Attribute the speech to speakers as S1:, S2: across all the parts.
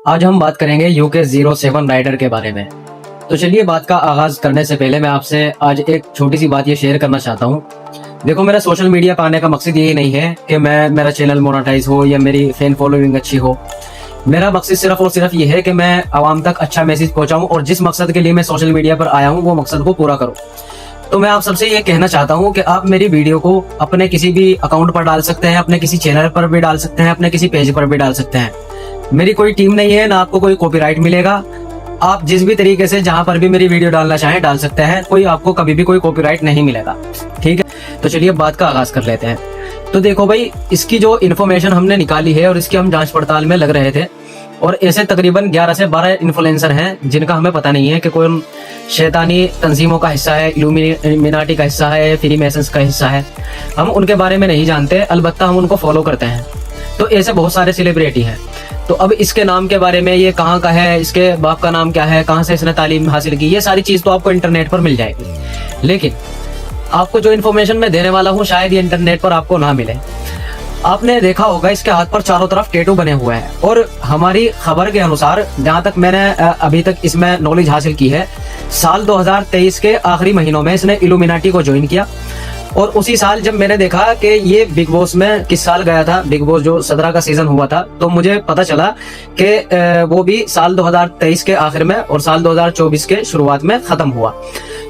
S1: आज हम बात करेंगे UK07 राइडर के बारे में। तो चलिए बात का आगाज करने से पहले मैं आपसे आज एक छोटी सी बात ये शेयर करना चाहता हूँ। देखो, मेरा सोशल मीडिया पर आने का मकसद यही नहीं है कि मेरा चैनल मोनेटाइज हो या मेरी फैन फॉलोइंग अच्छी हो। मेरा मकसद सिर्फ और सिर्फ ये है कि मैं आवाम तक अच्छा मैसेज पहुंचाऊं और जिस मकसद के लिए मैं सोशल मीडिया पर आया हूं वो मकसद को पूरा करूं। तो मैं आप सबसे ये कहना चाहता हूं कि आप मेरी वीडियो को अपने किसी भी अकाउंट पर डाल सकते हैं, अपने किसी चैनल पर भी डाल सकते हैं, अपने किसी पेज पर भी डाल सकते हैं। मेरी कोई टीम नहीं है, ना आपको कोई कॉपीराइट मिलेगा। आप जिस भी तरीके से जहां पर भी मेरी वीडियो डालना चाहें डाल सकते हैं, कोई आपको कभी भी कोई कॉपीराइट नहीं मिलेगा। ठीक है, तो चलिए बात का आगाज कर लेते हैं। तो देखो भाई, इसकी जो इन्फॉर्मेशन हमने निकाली है और इसकी हम जांच पड़ताल में लग रहे थे, और ऐसे तकरीबन 11 से 12 इन्फ्लुएंसर हैं जिनका हमें पता नहीं है कि कौन शैतानी तंजीमों का हिस्सा है, इल्यूमिनाटी का हिस्सा है, फ्रीमेसन्स का हिस्सा है। हम उनके बारे में नहीं जानते, अलबत्ता हम उनको फॉलो करते हैं। तो ऐसे बहुत सारे सेलिब्रिटी हैं। तो अब इसके नाम के बारे में, ये कहाँ का है, इसके बाप का नाम क्या है, कहाँ से इसने तालीम हासिल की, ये सारी चीज़ तो आपको इंटरनेट पर मिल जाएगी। लेकिन आपको जो इन्फॉर्मेशन मैं देने वाला हूँ शायद ये इंटरनेट पर आपको ना मिले। आपने देखा होगा इसके हाथ पर चारों तरफ टैटू बने हुए हैं, और हमारी खबर के अनुसार जहाँ तक मैंने अभी तक इसमें नॉलेज हासिल की है, साल 2023 के आखिरी महीनों में इसने इल्यूमिनाटी को ज्वाइन किया। और उसी साल जब मैंने देखा कि ये बिग बॉस में किस साल गया था, बिग बॉस जो 17 का सीजन हुआ था, तो मुझे पता चला कि वो भी साल 2023 के आखिर में और साल 2024 के शुरुआत में खत्म हुआ।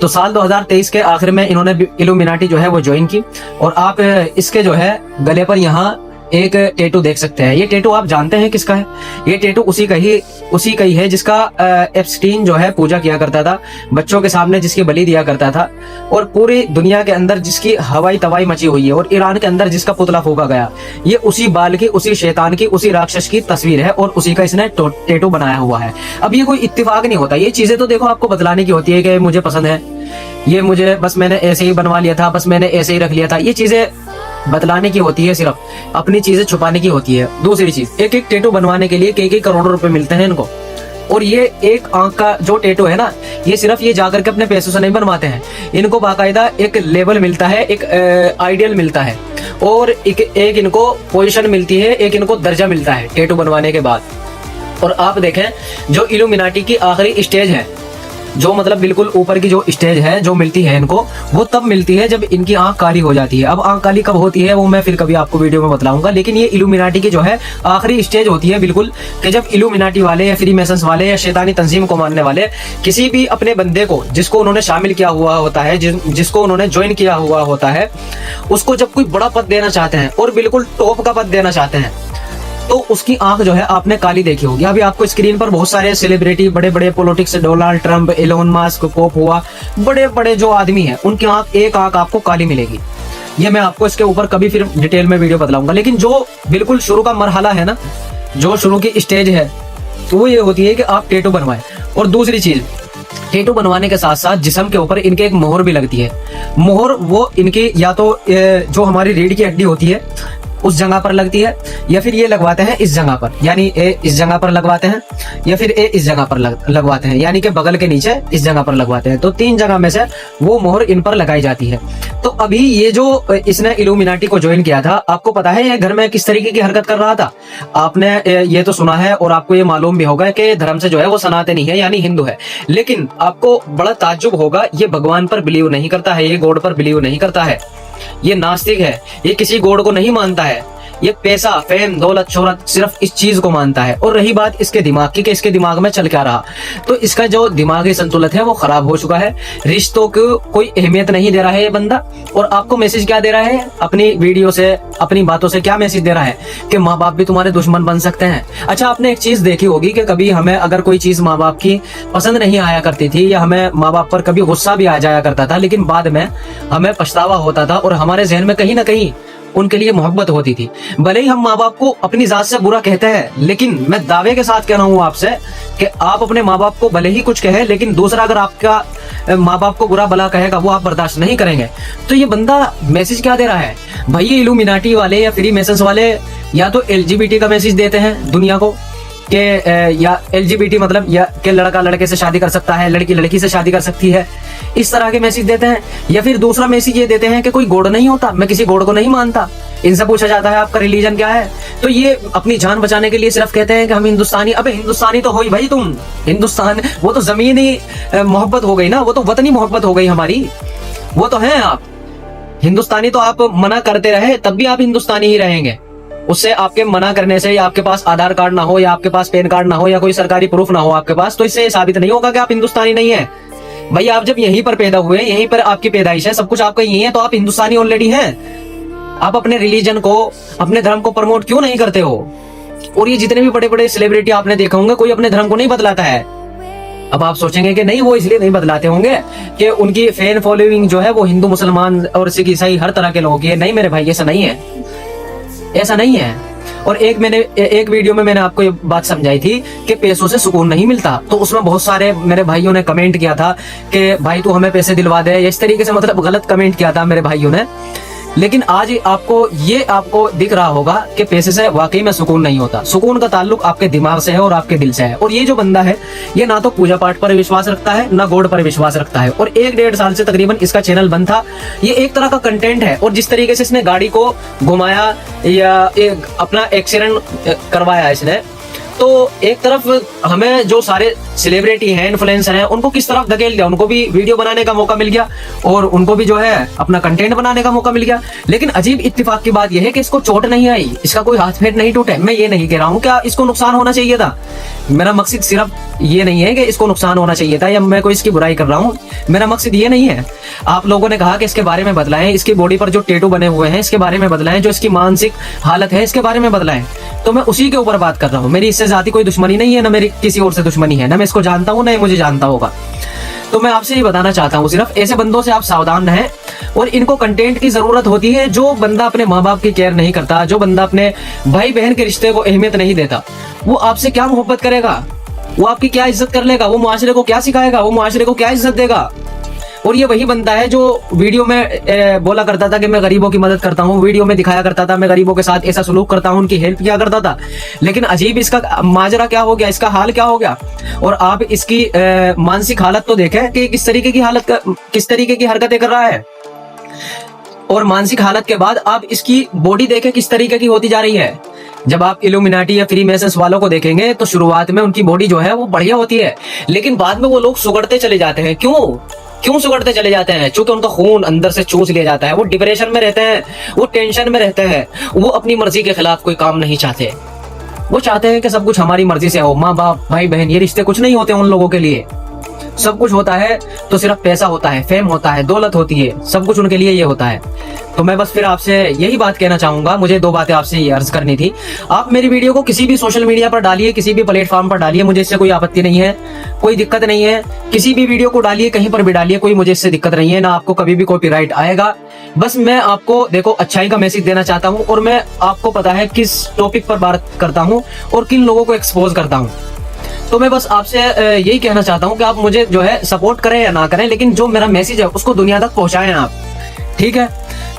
S1: तो साल 2023 के आखिर में इन्होंने इल्यूमिनाटी जो है वो ज्वाइन की। और आप इसके जो है गले पर यहाँ एक टैटू देख सकते हैं। ये टैटू आप जानते हैं किसका है? ये टैटू उसी का ही है जिसका एप्स्टीन जो है पूजा किया करता था, बच्चों के सामने जिसकी बलि दिया करता था, और पूरी दुनिया के अंदर जिसकी हवाई तबाही मची हुई है, और ईरान के अंदर जिसका पुतला फूका गया। ये उसी बाल की, उसी शैतान की, उसी राक्षस की तस्वीर है, और उसी का इसने टैटू बनाया हुआ है। अब ये कोई इत्तेफाक नहीं होता, ये चीजें तो देखो आपको बतलाने की होती है कि मुझे पसंद है, ये मुझे बस मैंने ऐसे ही बनवा लिया था, बस मैंने ऐसे ही रख लिया था। ये चीजें बतलाने की होती है, सिर्फ अपनी चीजें छुपाने की होती है। दूसरी चीज, एक एक टैटू बनवाने के लिए कई करोड़ों रुपए मिलते हैं इनको। और ये एक आंख का जो टैटू है ना, ये सिर्फ ये जाकर के अपने पैसों से नहीं बनवाते हैं। इनको बाकायदा एक लेवल मिलता है, एक आइडियल मिलता है, और एक इनको पोजीशन मिलती है, एक इनको दर्जा मिलता है टैटू बनवाने के बाद। और आप देखें, जो इल्यूमिनाटी की आखिरी स्टेज है, जो मतलब बिल्कुल ऊपर की जो स्टेज है जो मिलती है इनको, वो तब मिलती है जब इनकी आंख काली हो जाती है। अब आंख काली कब होती है वो मैं फिर कभी आपको वीडियो में बतलाऊंगा। लेकिन ये इल्यूमिनाटी की जो है आखिरी स्टेज होती है बिल्कुल, कि जब इल्यूमिनाटी वाले या फ्रीमेसन्स वाले या शैतानी तंजीम को मानने वाले किसी भी अपने बंदे को, जिसको उन्होंने शामिल किया हुआ होता है, जिसको उन्होंने ज्वाइन किया हुआ होता है, उसको जब कोई बड़ा पद देना चाहते हैं और बिल्कुल टॉप का पद देना चाहते हैं, तो उसकी आंख जो है आपने काली देखी होगी। अभी आपको स्क्रीन पर बहुत सारे सेलिब्रिटी, बड़े बड़े politics, Donald Trump, Elon Musk, Pope हुआ, बड़े बड़े जो आदमी हैं, उनकी एक आंख आपको काली मिलेगी। ये मैं आपको इसके ऊपर कभी फिर डिटेल में वीडियो बतलाऊंगा। लेकिन जो बिल्कुल शुरू का मरहला है ना, जो शुरू की स्टेज है, तो वो ये होती है कि आप टैटू बनवाएं। और दूसरी चीज, टैटू बनवाने के साथ साथ जिस्म के ऊपर इनके एक मोहर भी लगती है। मोहर वो इनकी या तो जो हमारी रीढ़ की हड्डी होती है उस जगह पर लगती है, या फिर ये लगवाते हैं इस जगह पर, यानी ए इस जगह पर लगवाते हैं, या फिर ए इस जगह पर लगवाते हैं, यानी कि बगल के नीचे इस जगह पर लगवाते हैं। तो 3 जगह में से वो मोहर इन पर लगाई जाती है। तो अभी ये जो इसने इल्यूमिनाटी को ज्वाइन किया था, आपको पता है ये घर में किस तरीके की हरकत कर रहा था? आपने ये तो सुना है और आपको ये मालूम भी होगा कि धर्म से जो है वो सनातनी है, यानी हिंदू है। लेकिन आपको बड़ा ताज्जुब होगा, ये भगवान पर बिलीव नहीं करता है, ये गॉड पर बिलीव नहीं करता है, ये नास्तिक है, ये किसी गॉड को नहीं मानता है। ये पैसा, फेम, दौलत, शोहरत, सिर्फ इस चीज को मानता है। और रही बात इसके दिमाग की कि इसके दिमाग में चल क्या रहा, तो इसका जो दिमागी संतुलन है वो खराब हो चुका है। रिश्तों को कोई अहमियत नहीं दे रहा है ये बंदा। और आपको मैसेज क्या दे रहा है अपनी वीडियो से, अपनी बातों से क्या मैसेज दे रहा है? कि माँ बाप भी तुम्हारे दुश्मन बन सकते हैं। अच्छा, आपने एक चीज देखी होगी कि कभी हमें अगर कोई चीज माँ बाप की पसंद नहीं आया करती थी, या हमें माँ बाप पर कभी गुस्सा भी आ जाया करता था, लेकिन बाद में हमें पछतावा होता था और हमारे जहन में कहीं ना कहीं उनके लिए मोहब्बत होती थी। भले ही हम माँ बाप को अपनी जात से बुरा कहते हैं, लेकिन मैं दावे के साथ कह रहा हूँ आपसे कि आप अपने माँ बाप को भले ही कुछ कहे, लेकिन दूसरा अगर आपका माँ बाप को बुरा भला कहेगा वो आप बर्दाश्त नहीं करेंगे। तो ये बंदा मैसेज क्या दे रहा है भाई? ये इल्यूमिनाटी वाले या फ्रीमेसन्स वाले या तो LGBT का मैसेज देते हैं दुनिया को, या LGBT मतलब या कि लड़का लड़के से शादी कर सकता है, लड़की लड़की से शादी कर सकती है, इस तरह के मैसेज देते हैं। या फिर दूसरा मैसेज ये देते हैं कि कोई गॉड नहीं होता, मैं किसी गॉड को नहीं मानता। इनसे पूछा जाता है आपका रिलीजन क्या है, तो ये अपनी जान बचाने के लिए सिर्फ कहते हैं कि हम हिंदुस्तानी। अबे हिंदुस्तानी तो हो ही भाई तुम, हिंदुस्तान वो तो जमीनी मोहब्बत हो गई ना, वो तो वतनी मोहब्बत हो गई हमारी, वो तो है आप हिंदुस्तानी। तो आप मना करते रहे तब भी आप हिंदुस्तानी ही रहेंगे। उससे आपके मना करने से या आपके पास आधार कार्ड ना हो या आपके पास पैन कार्ड ना हो या कोई सरकारी प्रूफ ना हो आपके पास, तो इससे साबित नहीं होगा कि आप हिंदुस्तानी नहीं है। भाई आप जब यहीं पर पैदा हुए, यहीं पर आपकी पैदाइश है, सब कुछ आपका यही है, तो आप हिंदुस्तानी ऑलरेडी हैं। आप अपने रिलीजन को, अपने धर्म को प्रमोट क्यों नहीं करते हो? और ये जितने भी बड़े बड़े सेलिब्रिटी आपने देखा होंगे, कोई अपने धर्म को नहीं बदलाता है। अब आप सोचेंगे कि नहीं वो इसलिए नहीं बदलाते होंगे कि उनकी फैन फॉलोइंग जो है वो हिंदू मुसलमान और सिख ईसाई हर तरह के लोगों की है। नहीं मेरे भाई, ऐसा नहीं है, ऐसा नहीं है। और एक वीडियो में मैंने आपको ये बात समझाई थी कि पैसों से सुकून नहीं मिलता, तो उसमें बहुत सारे मेरे भाइयों ने कमेंट किया था कि भाई तू हमें पैसे दिलवा दे, इस तरीके से मतलब गलत कमेंट किया था मेरे भाइयों ने। लेकिन आज आपको दिख रहा होगा कि पैसे से वाकई में सुकून नहीं होता। सुकून का ताल्लुक आपके दिमाग से है और आपके दिल से है। और ये जो बंदा है, ये ना तो पूजा पाठ पर विश्वास रखता है, ना गॉड पर विश्वास रखता है। और 1-1.5 साल से तकरीबन इसका चैनल बंद था। ये एक तरह का कंटेंट है। और जिस तरीके से इसने गाड़ी को घुमाया या अपना एक्सीडेंट करवाया इसने, तो एक तरफ हमें जो सारे सेलिब्रिटी हैं, इन्फ्लुएंसर हैं, उनको किस तरफ धकेल दिया, उनको भी वीडियो बनाने का मौका मिल गया और उनको भी जो है अपना कंटेंट बनाने का मौका मिल गया। लेकिन अजीब इत्तेफाक की बात यह है कि इसको चोट नहीं आई, इसका कोई हाथ पैर नहीं टूटे। मैं ये नहीं कह रहा हूँ क्या इसको नुकसान होना चाहिए था, मेरा मकसद सिर्फ ये नहीं है कि इसको नुकसान होना चाहिए था या मैं कोई इसकी बुराई कर रहा हूँ, मेरा मकसद ये नहीं है। आप लोगों ने कहा कि इसके बारे में बदलाएं, इसकी बॉडी पर जो टैटू बने हुए हैं इसके बारे में बदलाएं, जो इसकी मानसिक हालत है इसके बारे में बदलाएं, तो मैं उसी के ऊपर बात कर रहा हूँ। मेरी इससे जाती कोई दुश्मनी नहीं है, ना मेरी किसी और से दुश्मनी है, ना मैं इसको जानता हूँ ना मुझे जानता होगा। तो मैं आपसे ये बताना चाहता हूँ, सिर्फ ऐसे बंदों से आप सावधान रहें। और इनको कंटेंट की जरूरत होती है। जो बंदा अपने माँ बाप की केयर नहीं करता, जो बंदा अपने भाई बहन के रिश्ते को अहमियत नहीं देता, वो आपसे क्या मोहब्बत करेगा, वो आपकी क्या इज्जत कर लेगा, वो मुआशरे को क्या सिखाएगा, वो मुआशरे को क्या इज्जत देगा। और ये वही बंदा है जो वीडियो में बोला करता था कि मैं गरीबों की मदद करता हूँ, वीडियो में दिखाया करता था मैं गरीबों के साथ ऐसा सलूक करता हूँ, उनकी हेल्प किया करता था। लेकिन अजीब इसका माजरा क्या हो गया, इसका हाल क्या हो गया। और आप इसकी मानसिक हालत तो देखें कि किस तरीके की हरकतें कर रहा है। और मानसिक हालत के बाद आप इसकी बॉडी देखें किस तरीके की होती जा रही है। जब आप इल्यूमिनाटी या फ्री मैसेज वालों को देखेंगे तो शुरुआत में उनकी बॉडी जो है वो बढ़िया होती है, लेकिन बाद में वो लोग सुगड़ते चले जाते हैं। क्यों सुगड़ते चले जाते हैं? क्योंकि उनका खून अंदर से चूस लिया जाता है। वो डिप्रेशन में रहते हैं, वो टेंशन में रहते हैं, वो अपनी मर्जी के खिलाफ कोई काम नहीं चाहते। वो चाहते हैं कि सब कुछ हमारी मर्जी से हो। माँ बाप भाई बहन ये रिश्ते कुछ नहीं होते उन लोगों के लिए। सब कुछ होता है तो सिर्फ पैसा होता है, फेम होता है, दौलत होती है, सब कुछ उनके लिए ये होता है। तो मैं बस फिर आपसे यही बात कहना चाहूंगा, मुझे 2 बातें आपसे ये अर्ज करनी थी। आप मेरी वीडियो को किसी भी सोशल मीडिया पर डालिए, किसी भी प्लेटफॉर्म पर डालिए, मुझे इससे कोई आपत्ति नहीं है, कोई दिक्कत नहीं है। किसी भी वीडियो को डालिए, कहीं पर भी डालिए, कोई मुझे इससे दिक्कत नहीं है, ना आपको कभी भी कॉपीराइट आएगा। बस मैं आपको देखो अच्छाई का मैसेज देना चाहता हूँ और मैं आपको पता है किस टॉपिक पर बात करता हूँ और किन लोगों को एक्सपोज करता हूँ। तो मैं बस आपसे यही कहना चाहता हूँ कि आप मुझे जो है सपोर्ट करें या ना करें, लेकिन जो मेरा मैसेज है उसको दुनिया तक पहुंचाएं आप, ठीक है।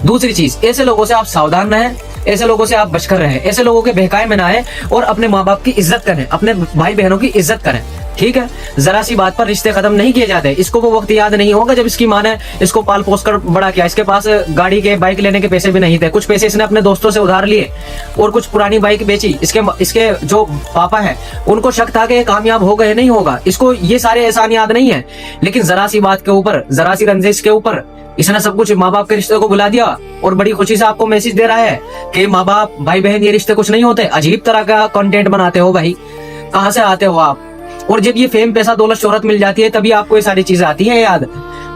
S1: दूसरी चीज, ऐसे लोगों से आप सावधान रहें, ऐसे लोगों से आप बचकर रहें, ऐसे लोगों के बहकाए में ना आए और अपने माँ बाप की इज्जत करें, अपने भाई बहनों की इज्जत करें, ठीक है। जरा सी बात पर रिश्ते खत्म नहीं किए जाते। इसको वो वक्त याद नहीं होगा जब इसकी माँ ने इसको पाल पोस कर बड़ा किया। इसके पास गाड़ी के बाइक लेने के पैसे भी नहीं थे, कुछ पैसे इसने अपने दोस्तों से उधार लिए और कुछ पुरानी बाइक बेची। इसके जो पापा है उनको शक था कि ये कामयाब होगा या नहीं होगा, इसको ये सारे एहसान याद नहीं है। लेकिन जरा सी बात के ऊपर, जरा सी रंजिश के ऊपर इसने सब कुछ माँ बाप के रिश्ते को भुला दिया और बड़ी खुशी से आपको मैसेज दे रहा है कि माँ बाप भाई बहन ये रिश्ते कुछ नहीं होते। अजीब तरह का कंटेंट बनाते हो भाई, कहाँ से आते हो आप? और जब ये फेम पैसा दौलत शोहरत मिल जाती है तभी आपको ये सारी चीजें आती है याद,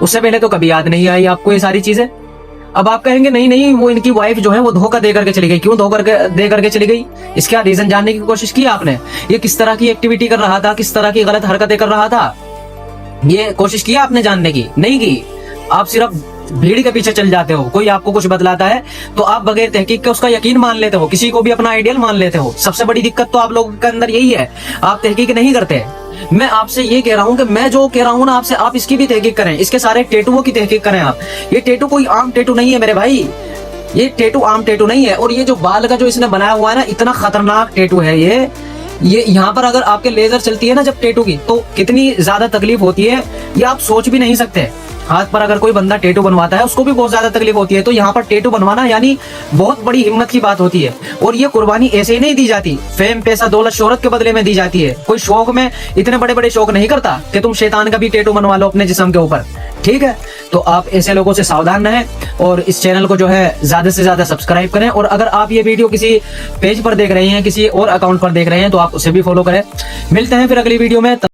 S1: उससे पहले तो कभी याद नहीं आई आपको ये सारी चीजें। अब आप कहेंगे नहीं वो इनकी वाइफ जो है वो धोखा दे करके चली गई। क्यों धोखा दे करके चली गई? इसका रीजन जानने की कोशिश की आपने? ये किस तरह की एक्टिविटी कर रहा था, किस तरह की गलत हरकतें कर रहा था, ये कोशिश की आपने जानने की? नहीं की। आप सिर्फ भीड़ के पीछे चल जाते हो। कोई आपको कुछ बतलाता है तो आप बगैर तहकीक के उसका यकीन मान लेते हो, किसी को भी अपना आइडियल मान लेते हो। सबसे बड़ी दिक्कत तो आप लोगों के अंदर यही है, आप तहकीक नहीं करते। मैं आपसे ये कह रहा हूँ कि मैं जो कह रहा हूँ ना आपसे, आप इसकी भी तहकीक करें, इसके सारे टैटुओं की तहकीक करें आप। ये टैटू कोई आम टैटू नहीं है मेरे भाई, ये टैटू आम टैटू नहीं है। और ये जो बाल का जो इसने बनाया हुआ है ना, इतना खतरनाक टैटू है ये। ये यहाँ पर अगर आपके लेजर चलती है ना जब टैटू की, तो कितनी ज्यादा तकलीफ होती है ये आप सोच भी नहीं सकते। हाथ पर अगर कोई बंदा टैटू बनवाता है उसको भी बहुत ज्यादा तकलीफ होती है, तो यहाँ पर टैटू बनवाना यानी बहुत बड़ी हिम्मत की बात होती है। और ये कुर्बानी ऐसे ही नहीं दी जाती, फेम पैसा दौलत शोहरत के बदले में दी जाती है। कोई शौक में इतने बड़े बड़े शौक नहीं करता कि तुम शैतान का भी टैटू बनवा लो अपने जिस्म के ऊपर, ठीक है। तो आप ऐसे लोगों से सावधान रहें और इस चैनल को जो है ज्यादा से ज्यादा सब्सक्राइब करें। और अगर आप ये वीडियो किसी पेज पर देख रहे हैं, किसी और अकाउंट पर देख रहे हैं, तो आप उसे भी फॉलो करें। मिलते हैं फिर अगली वीडियो में।